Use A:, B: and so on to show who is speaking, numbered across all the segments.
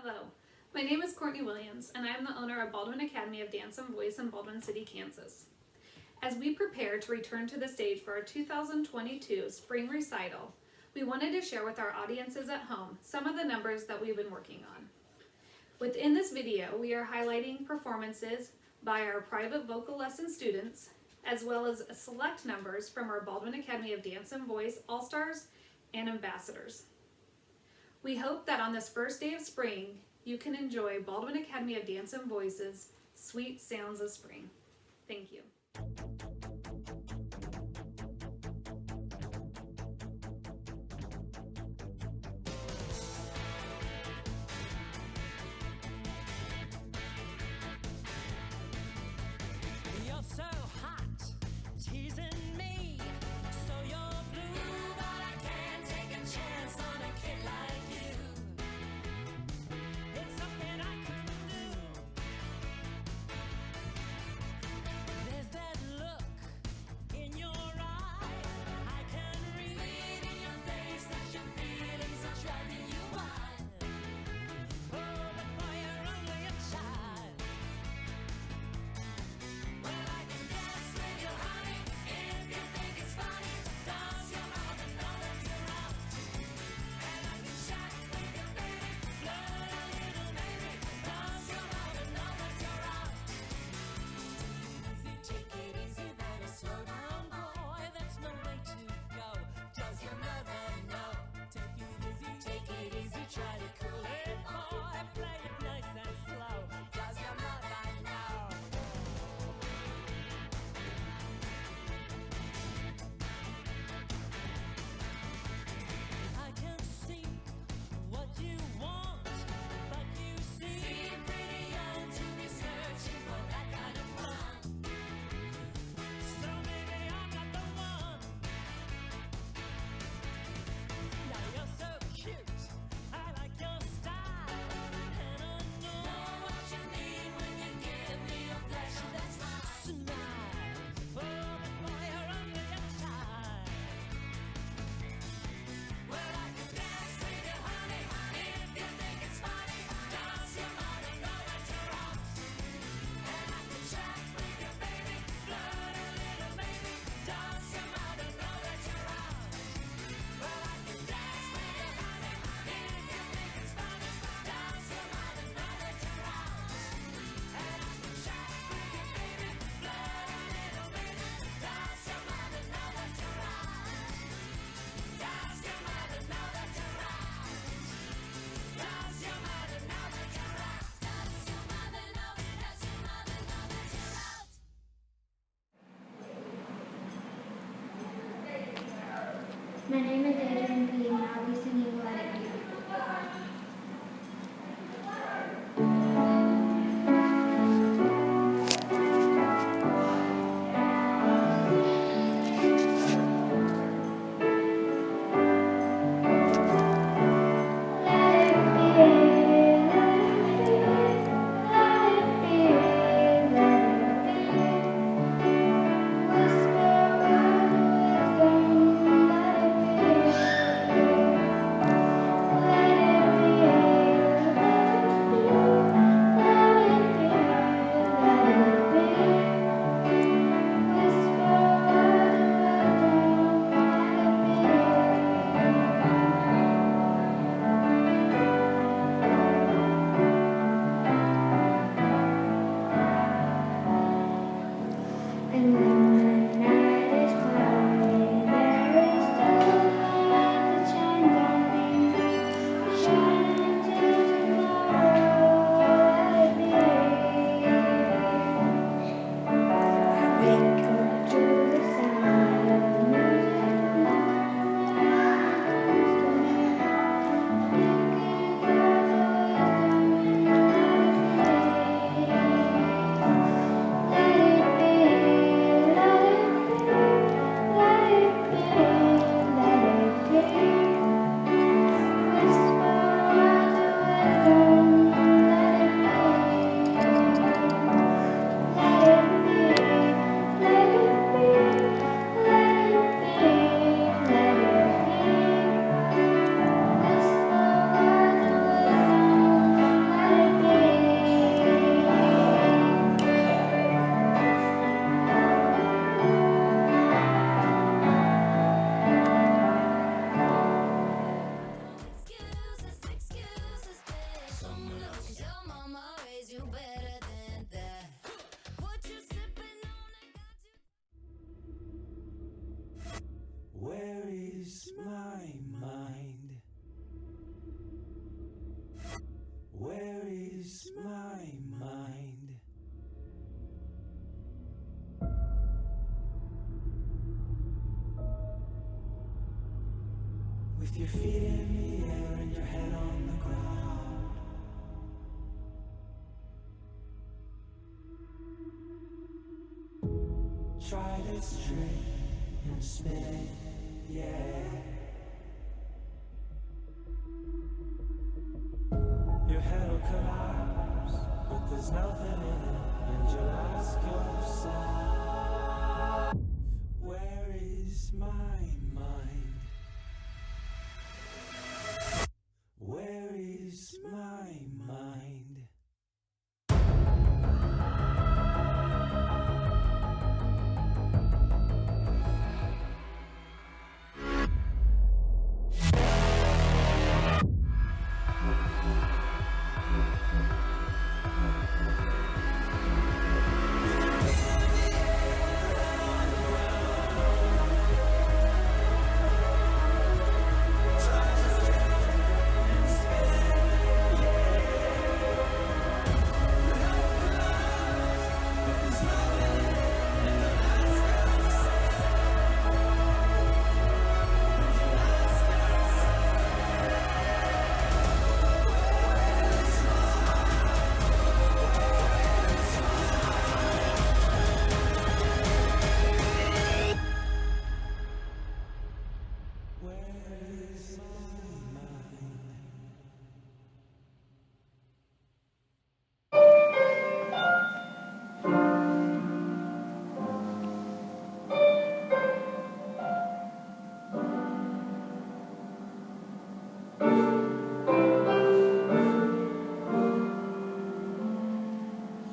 A: Hello, my name is Courtney Williams, and I am the owner of Baldwin Academy of Dance and Voice in Baldwin City, Kansas. As we prepare to return to the stage for our 2022 spring recital, we wanted to share with our audiences at home some of the numbers that we've been working on. Within this video, we are highlighting performances by our private vocal lesson students, as well as select numbers from our Baldwin Academy of Dance and Voice All-Stars and Ambassadors. We hope that on this first day of spring, you can enjoy Baldwin Academy of Dance and Voice's Sweet Sounds of Spring. Thank you.
B: You're so hot, teasing me. So you're blue, but I can't take a chance on a kid like you. It's something I couldn't do. There's that look in your eyes. I can read in your face that your feelings are driving you wild. Oh, but boy, you're only a child. Well, I can dance with you, honey, if you think it's funny. Does your mother know that you're out? And I can chat with you, baby, flirt a little, maybe. Does your mother know that you're out? Take it easy, better slow down, boy. That's no way to go. Does your mother know? Take it easy, try to cool it, boy. Play it nice and slow. Does your mother know? I can see what you want, but you seem pretty young to be searching for that kind of fun. So maybe I'm not the one. Now you're so cute, I like your style, and I know what you mean when you give me a flash of that smile. Oh, but boy, you're only a child. Well, I can dance with you, honey, if you think it's funny. Does your mother know that you're out? And I can chat with you, baby, flirt a little, maybe. Does your mother know that you're out? Well, I can dance with you, honey, if you think it's funny. Does your mother know that you're out? And I can chat with you, baby, flirt a little, maybe. Does your mother know that you're out? Does your mother know that you're out? Does your mother know that you're out? Does your mother know? Does your mother know that you're out?
C: My name is Adrian P. and I'll be singing Let It Be. And when the night is cloudy, there is still light that shines on me, shining till tomorrow. Let it be. I wake up to the sound of music, let it be.
D: Where is my mind? Where is my mind? With your feet in the air and your head on the ground. Try this trick and spin it, yeah. Your head'll collapse, but there's nothing in it, and you'll ask yourself, where is my mind? Where is my mind?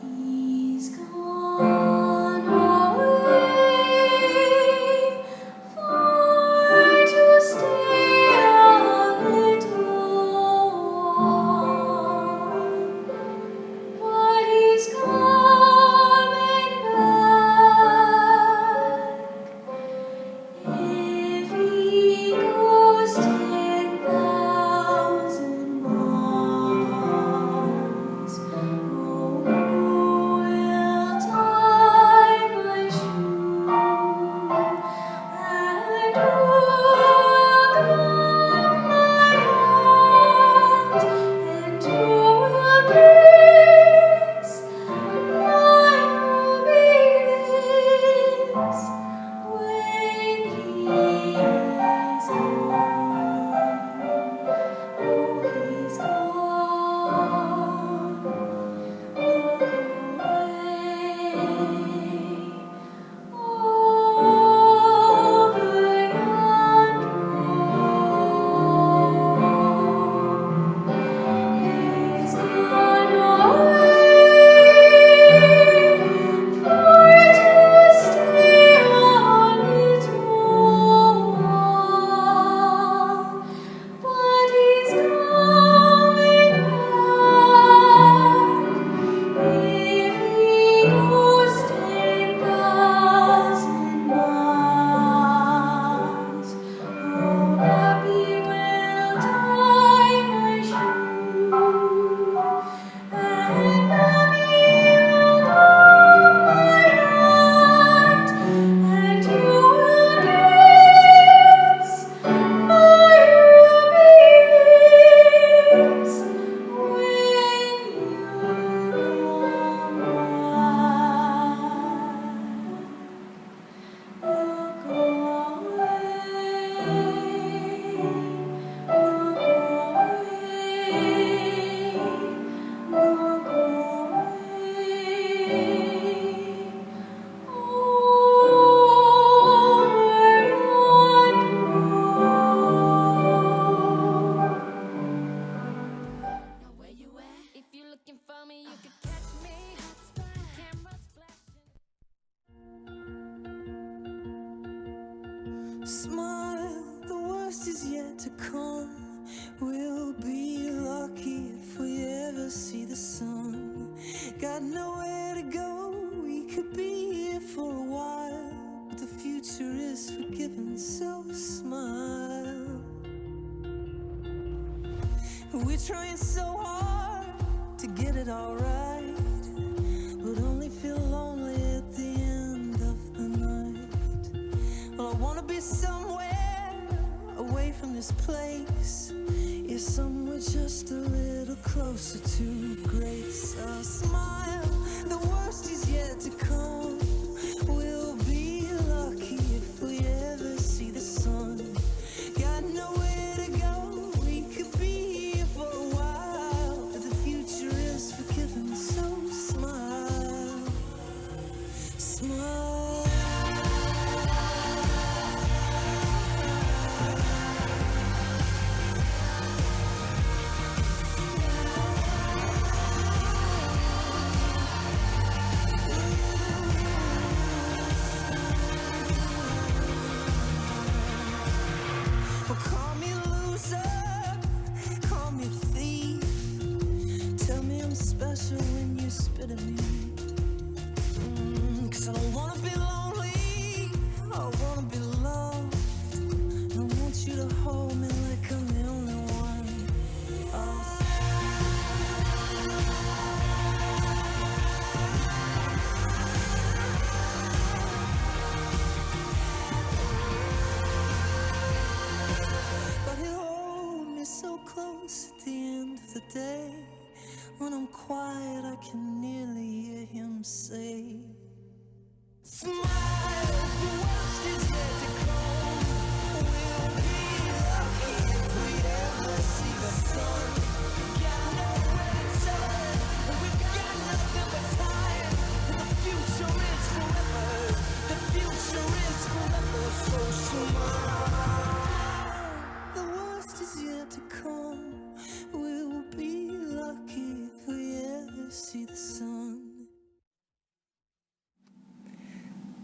C: He's gone away for to stay a little while, but he's coming back. If he goes 10,000 miles, oh, who will tie my shoe? And who will guide my hand? And who will kiss my ruby lips when he's gone? Oh, he's gone. Look away over yonder road. He's gone away for to stay a little while, but he's coming back. If he goes 10,000 miles, oh, happy will tie my shoe, and happy will hold my hand, and you will kiss my ruby lips when you come back. Look
B: Now where you at? If you're looking for me, you could catch me. Cameras flashing.
D: Smile, the worst is yet to come. We'll be lucky if we ever see the sun. Got nowhere to go, we could be here for a while, but the future is forgiven so We're trying so hard to get it all right, but only feel lonely at the end of the night. Well, I wanna be somewhere away from this place, yeah, somewhere just a little closer to grace. A smile, the worst is yet to come. We'll be lucky if we ever see the sun. Got nowhere to go, we could be here for a while. The future is forgiven, so smile, smile. Well, call me loser, call me thief. Tell me I'm special when you spit at me. 'Cause I don't wanna be lonely, I wanna be loved. I want you to hold me like I'm the only one. Oh. But he'll hold me so close at the end of the day. When I'm quiet, I can nearly hear him say, smile, the worst is yet to come. We'll be lucky if we ever see the sun. Got nowhere to turn, we've got nothing but time. The future is forever, the future is forever, so smile. The worst is yet to come. We'll be lucky if we ever see the sun.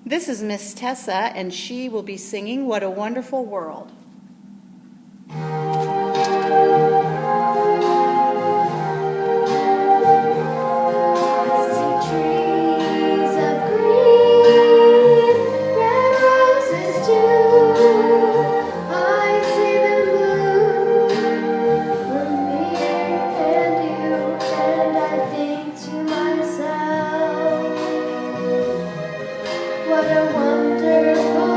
E: This is Miss Tessa, and she will be singing What a Wonderful World.
C: See trees of green, red roses too. I see them bloom for me and you, and I think to myself, what a wonderful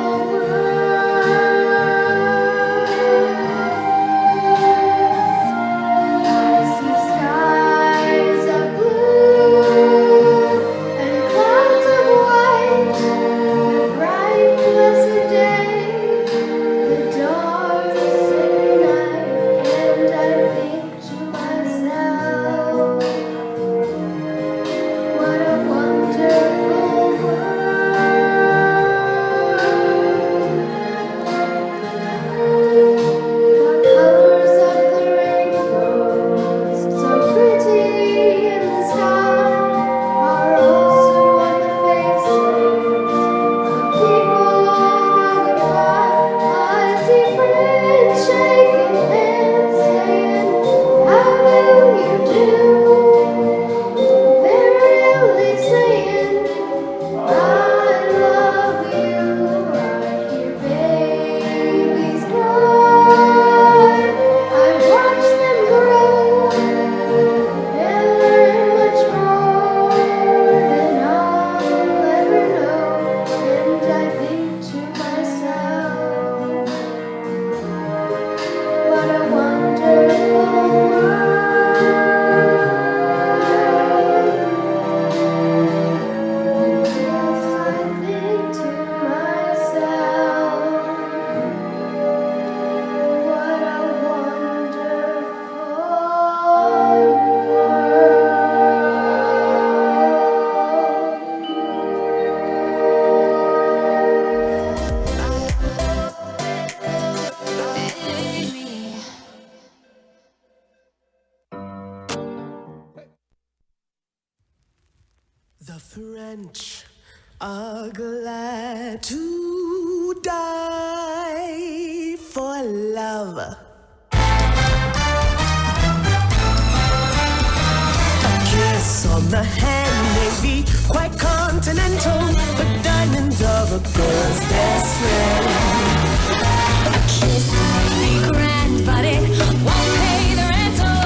D: The French are glad to die for love. A kiss on the hand may be quite continental, but diamonds are a girl's best friend.
B: A kiss may be grand, but it won't pay the rental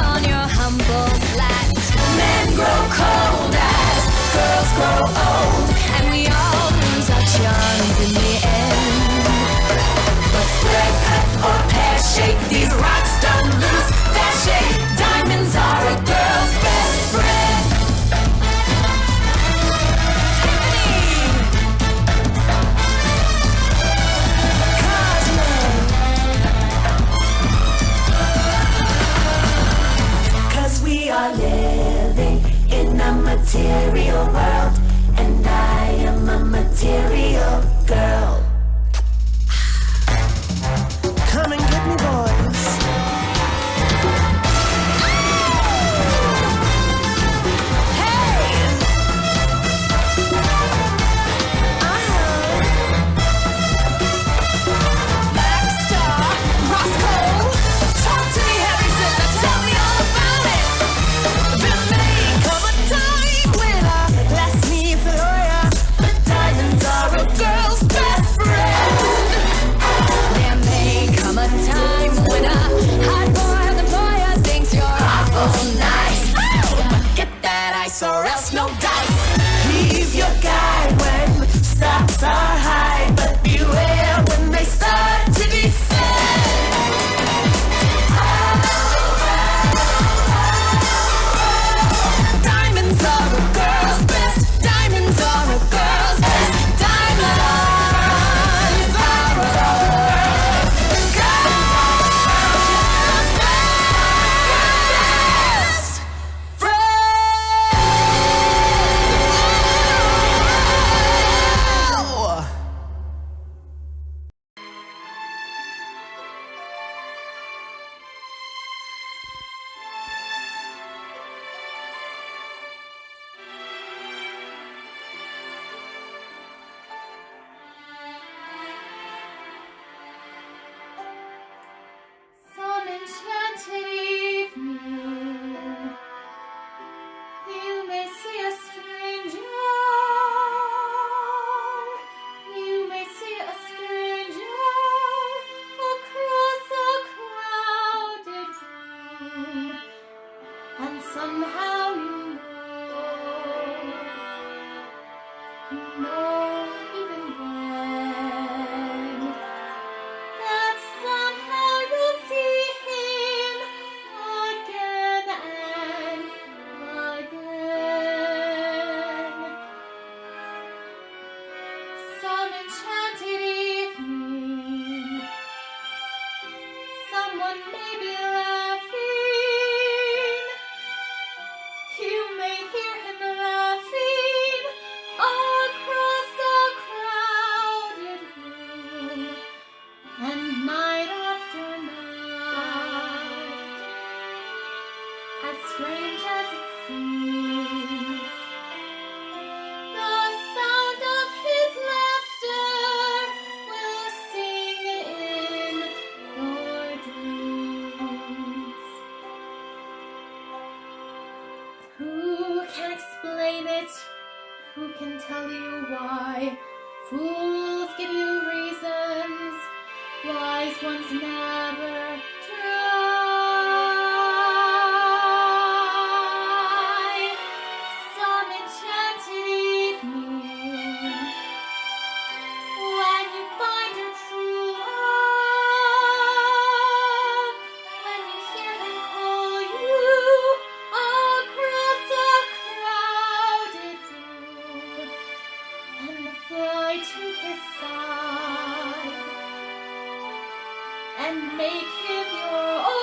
C: know even then that somehow you'll see him again and again. Some enchanted evening, someone may be laughing. You may hear him laughing across a crowded room, and night after night, as strange as it seems, the sound of his laughter will sing in your dreams. Who can explain it? Who can tell you why? Fools give you reasons, wise ones never try. Some enchanted evening, when you find your true love, when you hear him call you across a crowded room, and fly to his side and make him your own,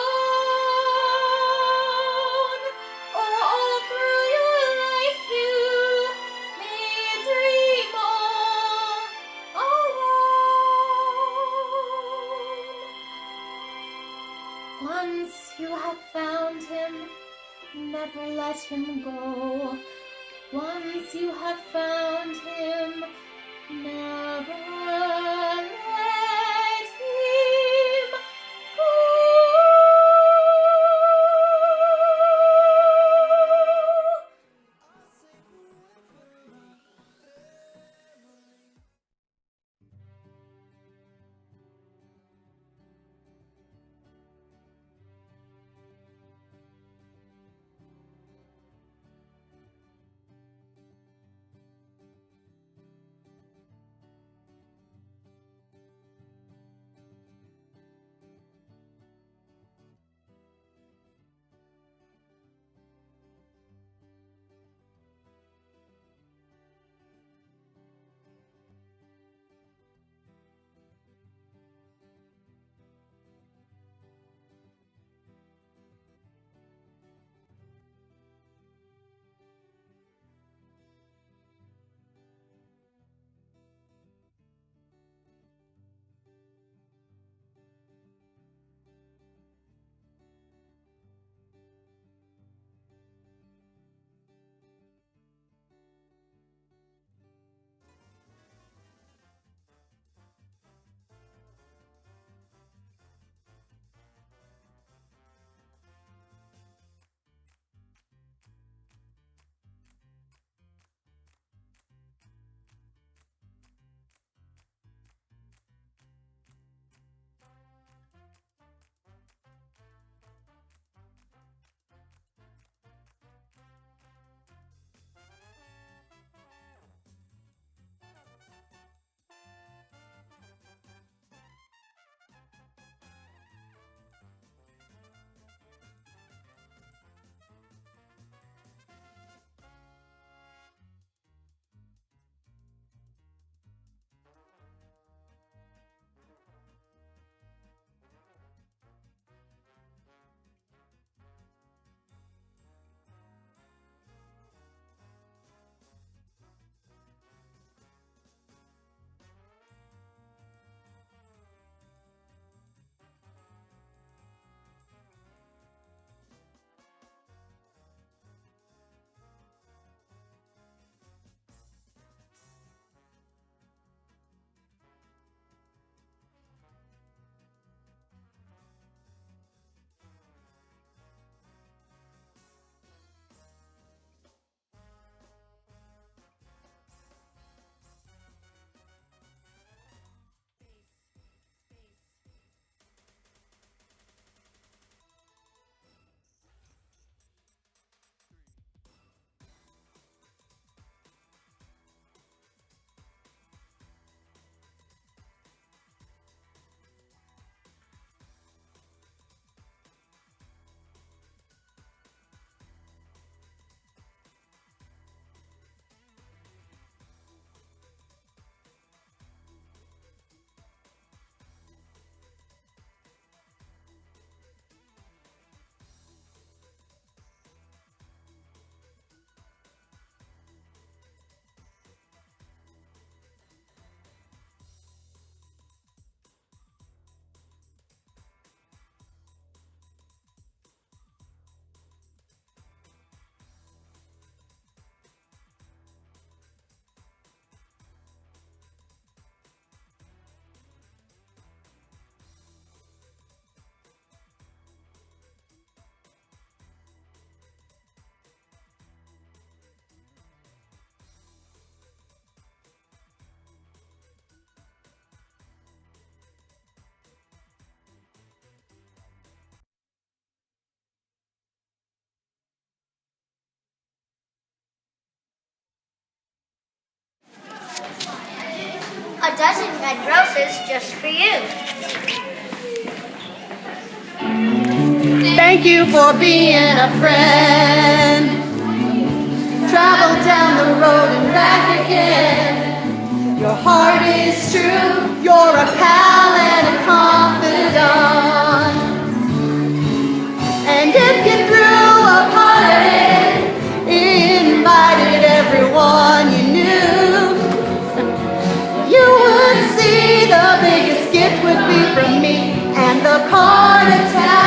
C: or all through your life you may dream all alone. Once you have found him, never let him go. Once you have found him, never let him go. a dozen red roses just for you.
E: Thank you for being a friend. Travel down the road and back again. Your heart is true. You're a pal and a confidant. And if you threw a party, invited everyone you knew, you would see the biggest gift would be from me and the card attached.